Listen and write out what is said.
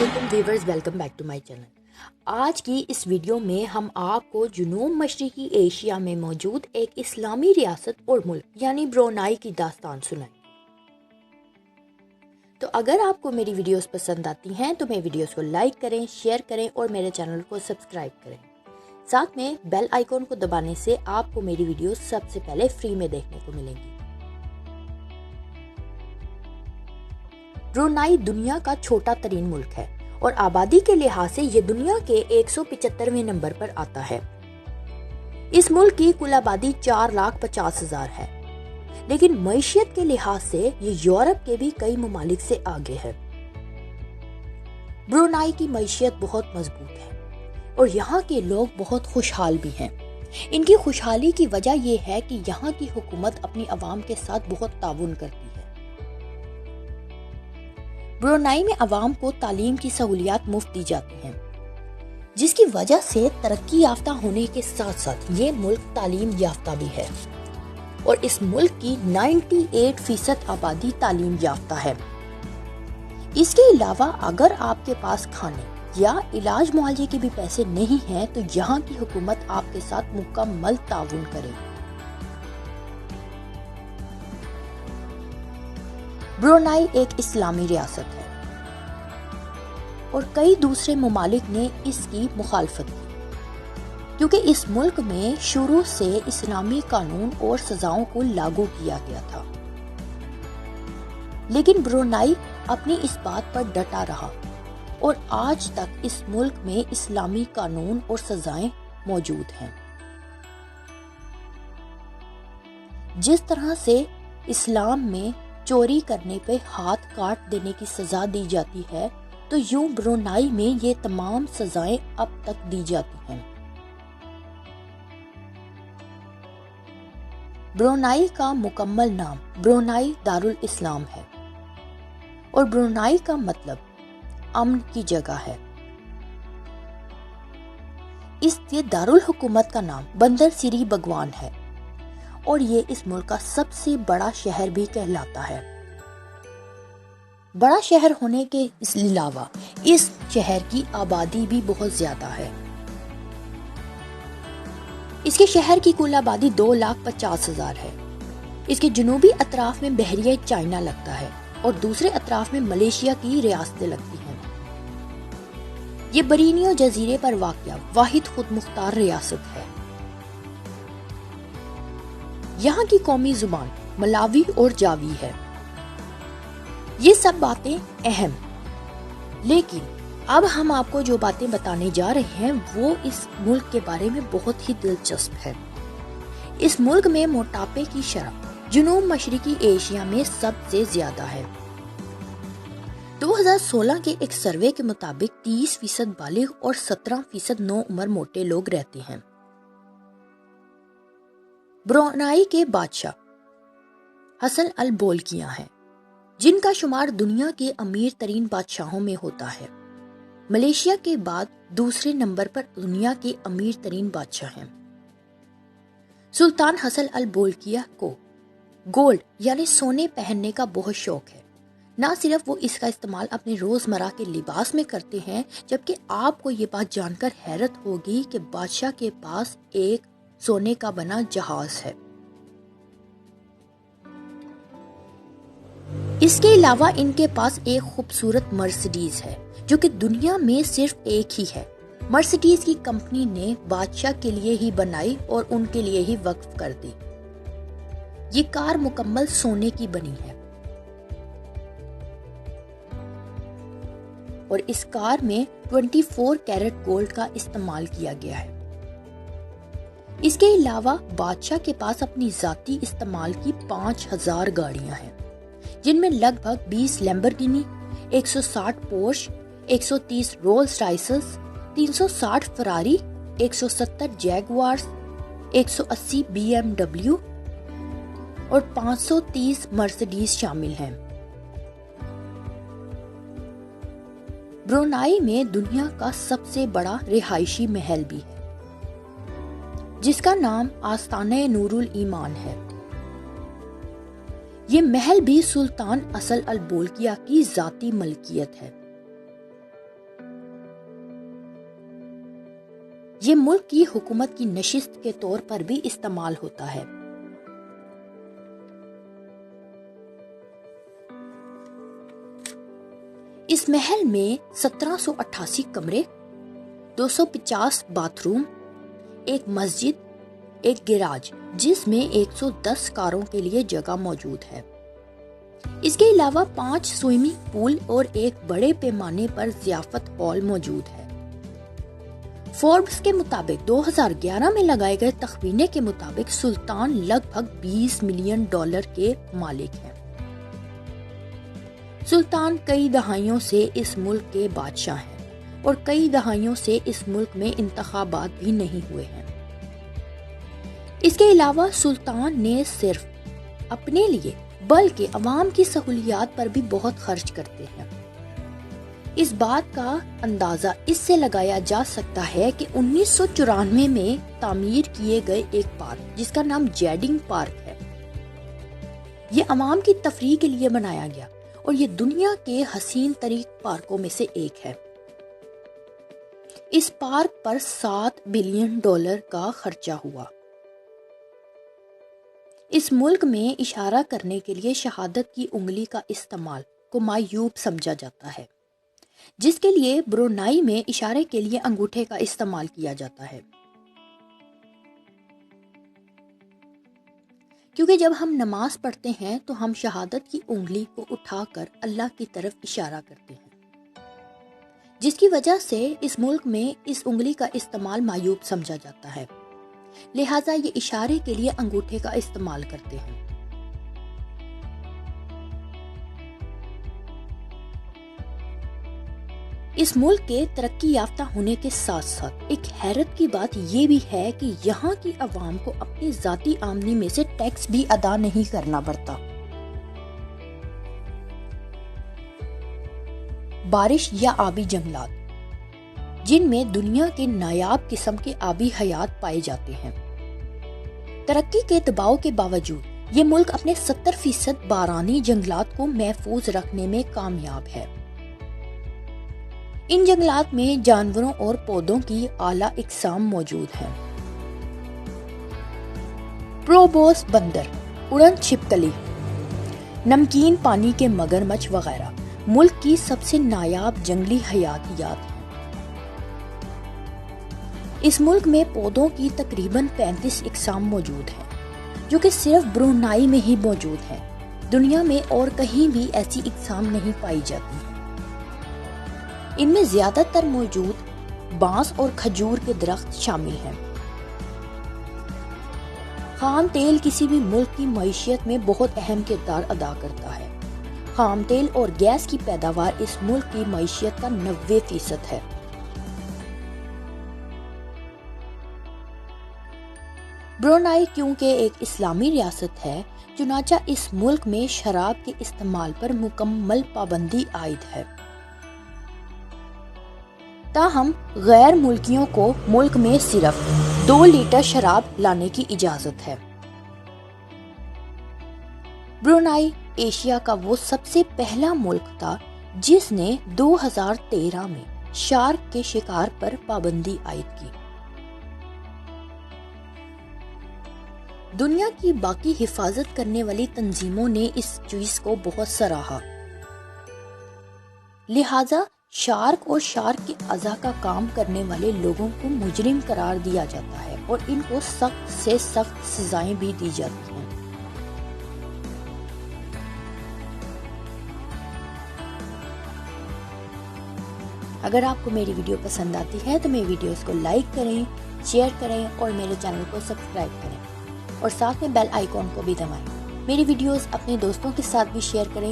علیکم viewers, welcome back to my channel. آج کی اس ویڈیو میں ہم آپ کو جنوب مشرقی ایشیا میں موجود ایک اسلامی ریاست اور ملک یعنی برونائی کی داستان سنائیں۔ تو اگر آپ کو میری ویڈیوز پسند آتی ہیں تو میری ویڈیوز کو لائک کریں، شیئر کریں اور میرے چینل کو سبسکرائب کریں۔ ساتھ میں بیل آئیکن کو دبانے سے آپ کو میری ویڈیوز سب سے پہلے فری میں دیکھنے کو ملیں گی۔ برونائی دنیا کا چھوٹا ترین ملک ہے اور آبادی کے لحاظ سے یہ دنیا کے 175ویں نمبر پر آتا ہے۔ اس ملک کی کل آبادی 4,50,000 ہے، لیکن معیشت کے لحاظ سے یہ یورپ کے بھی کئی ممالک سے آگے ہے۔ برونائی کی معیشت بہت مضبوط ہے اور یہاں کے لوگ بہت خوشحال بھی ہیں۔ ان کی خوشحالی کی وجہ یہ ہے کہ یہاں کی حکومت اپنی عوام کے ساتھ بہت تعاون کرتی ہے۔ برونائی میں عوام کو تعلیم کی سہولیات مفت دی جاتی ہیں، جس کی وجہ سے ترقی یافتہ ہونے کے ساتھ ساتھ یہ ملک تعلیم یافتہ بھی ہے اور اس ملک کی 98% آبادی تعلیم یافتہ ہے۔ اس کے علاوہ اگر آپ کے پاس کھانے یا علاج معالجے کے بھی پیسے نہیں ہیں تو یہاں کی حکومت آپ کے ساتھ مکمل تعاون کرے گی۔ برونائی ایک اسلامی ریاست ہے اور کئی دوسرے ممالک نے اس کی مخالفت کی، کیونکہ اس ملک میں شروع سے اسلامی قانون اور سزاؤں کو لاگو کیا گیا تھا، لیکن برونائی اپنی اس بات پر ڈٹا رہا اور آج تک اس ملک میں اسلامی قانون اور سزائیں موجود ہیں۔ جس طرح سے اسلام میں چوری کرنے پہ ہاتھ کاٹ دینے کی سزا دی جاتی ہے، تو یوں برونائی میں یہ تمام سزائیں اب تک دی جاتی ہیں۔ برونائی کا مکمل نام برونائی دارالاسلام ہے اور برونائی کا مطلب امن کی جگہ ہے۔ اس کے دارالحکومت کا نام بندر سری بگوان ہے اور یہ اس ملک کا سب سے بڑا شہر بھی کہلاتا ہے۔ بڑا شہر ہونے کے علاوہ اس شہر کی آبادی بھی بہت زیادہ ہے۔ اس کے شہر کی کل آبادی 2,50,000 ہے۔ اس کے جنوبی اطراف میں بحیرہ چائنا لگتا ہے اور دوسرے اطراف میں ملیشیا کی ریاستیں لگتی ہیں۔ یہ برینیو جزیرے پر واقع واحد خود مختار ریاست ہے۔ یہاں کی قومی زبان ملاوی اور جاوی ہے۔ یہ سب باتیں اہم، لیکن اب ہم آپ کو جو باتیں بتانے جا رہے ہیں وہ اس ملک کے بارے میں بہت ہی دلچسپ ہے۔ اس ملک میں موٹاپے کی شرح جنوب مشرقی ایشیا میں سب سے زیادہ ہے۔ 2016 کے ایک سروے کے مطابق 30% بالغ اور 17% نو عمر موٹے لوگ رہتے ہیں۔ برونائی کے بادشاہ حسن البولکیہ ہیں، جن کا شمار دنیا کے امیر ترین بادشاہوں میں ہوتا ہے۔ ملیشیا کے بعد دوسرے نمبر پر دنیا کے امیر ترین بادشاہ ہیں۔ سلطان حسن البولکیہ کو گولڈ یعنی سونے پہننے کا بہت شوق ہے۔ نہ صرف وہ اس کا استعمال اپنے روزمرہ کے لباس میں کرتے ہیں، جبکہ آپ کو یہ بات جان کر حیرت ہوگی کہ بادشاہ کے پاس ایک سونے کا بنا جہاز ہے۔ اس کے علاوہ ان کے پاس ایک خوبصورت مرسڈیز ہے جو کہ دنیا میں صرف ایک ہی ہے۔ مرسڈیز کی کمپنی نے بادشاہ کے لیے ہی بنائی اور ان کے لیے ہی وقف کر دی۔ یہ کار مکمل سونے کی بنی ہے اور اس کار میں 24 کیرٹ گولڈ کا استعمال کیا گیا ہے۔ اس کے علاوہ بادشاہ کے پاس اپنی ذاتی استعمال کی 5,000 گاڑیاں ہیں، جن میں لگ بھگ 20 لیمبرگینی، 160 پورش، 130 رولز رائسز، 360 فراری، 170 جیگوارز، 180 BMW اور 530 مرسڈیز شامل ہیں۔ برونائی میں دنیا کا سب سے بڑا رہائشی محل بھی ہے، جس کا نام آستانہ نور الایمان ہے۔ یہ محل بھی سلطان اصل البولکیہ کی ذاتی ملکیت ہے۔ یہ ملک کی حکومت کی نشست کے طور پر بھی استعمال ہوتا ہے۔ اس محل میں 1788 کمرے، 250 باتھ روم، ایک مسجد، ایک گیراج جس میں 110 کاروں کے لیے جگہ موجود ہے۔ اس کے علاوہ 5 سوئمنگ پول اور ایک بڑے پیمانے پر ضیافت ہال موجود ہے۔ فوربس کے مطابق 2011 میں لگائے گئے تخمینے کے مطابق سلطان لگ بھگ $20 ملین کے مالک ہیں۔ سلطان کئی دہائیوں سے اس ملک کے بادشاہ ہیں اور کئی دہائیوں سے اس ملک میں انتخابات بھی نہیں ہوئے ہیں۔ اس کے علاوہ سلطان نے صرف اپنے لیے بلکہ عوام کی سہولیات پر بھی بہت خرچ کرتے ہیں۔ اس بات کا اندازہ اس سے لگایا جا سکتا ہے کہ 1994 میں تعمیر کیے گئے ایک پارک جس کا نام جیڈنگ پارک ہے، یہ عوام کی تفریح کے لیے بنایا گیا اور یہ دنیا کے حسین ترین پارکوں میں سے ایک ہے۔ اس پارک پر $7 بلین کا خرچہ ہوا۔ اس ملک میں اشارہ کرنے کے لیے شہادت کی انگلی کا استعمال کو معیوب سمجھا جاتا ہے، جس کے لیے برونائی میں اشارے کے لیے انگوٹھے کا استعمال کیا جاتا ہے۔ کیونکہ جب ہم نماز پڑھتے ہیں تو ہم شہادت کی انگلی کو اٹھا کر اللہ کی طرف اشارہ کرتے ہیں، جس کی وجہ سے اس ملک میں اس انگلی کا استعمال معیوب سمجھا جاتا ہے، لہٰذا یہ اشارے کے لیے انگوٹھے کا استعمال کرتے ہیں۔ اس ملک کے ترقی یافتہ ہونے کے ساتھ ساتھ ایک حیرت کی بات یہ بھی ہے کہ یہاں کی عوام کو اپنی ذاتی آمدنی میں سے ٹیکس بھی ادا نہیں کرنا پڑتا۔ بارش یا آبی جنگلات، جن میں دنیا کے نایاب قسم کے آبی حیات پائے جاتے ہیں۔ ترقی کے دباؤ کے باوجود یہ ملک اپنے 70% بارانی جنگلات کو محفوظ رکھنے میں کامیاب ہے۔ ان جنگلات میں جانوروں اور پودوں کی اعلیٰ اقسام موجود ہیں۔ پروبوس بندر، اڑن چھپکلی، نمکین پانی کے مگرمچھ وغیرہ ملک کی سب سے نایاب جنگلی حیاتیات ہیں۔ اس ملک میں پودوں کی تقریباً 35 اقسام موجود ہیں، جو کہ صرف برونائی میں ہی موجود ہیں۔ دنیا میں اور کہیں بھی ایسی اقسام نہیں پائی جاتی ہیں۔ ان میں زیادہ تر موجود بانس اور کھجور کے درخت شامل ہیں۔ خام تیل کسی بھی ملک کی معیشت میں بہت اہم کردار ادا کرتا ہے۔ خام تیل اور گیس کی پیداوار اس ملک کی معیشت کا 90% ہے۔ برونائی کیونکہ ایک اسلامی ریاست ہے، چنانچہ اس ملک میں شراب کے استعمال پر مکمل پابندی عائد ہے۔ تاہم غیر ملکیوں کو ملک میں صرف 2 لیٹر شراب لانے کی اجازت ہے۔ برونائی ایشیا کا وہ سب سے پہلا ملک تھا جس نے 2013 میں شارک کے شکار پر پابندی عائد کی۔ دنیا کی باقی حفاظت کرنے والی تنظیموں نے اس چیز کو بہت سراہا، لہٰذا شارک اور شارک کے اعضاء کا کام کرنے والے لوگوں کو مجرم قرار دیا جاتا ہے اور ان کو سخت سے سخت سزائیں بھی دی جاتی ہیں۔ اگر آپ کو میری ویڈیو پسند آتی ہے تو میری ویڈیوز کو لائک کریں، شیئر کریں اور میرے چینل کو سبسکرائب کریں اور ساتھ میں بیل آئیکن کو بھی دبائیں۔ میری ویڈیوز اپنے دوستوں کے ساتھ بھی شیئر کریں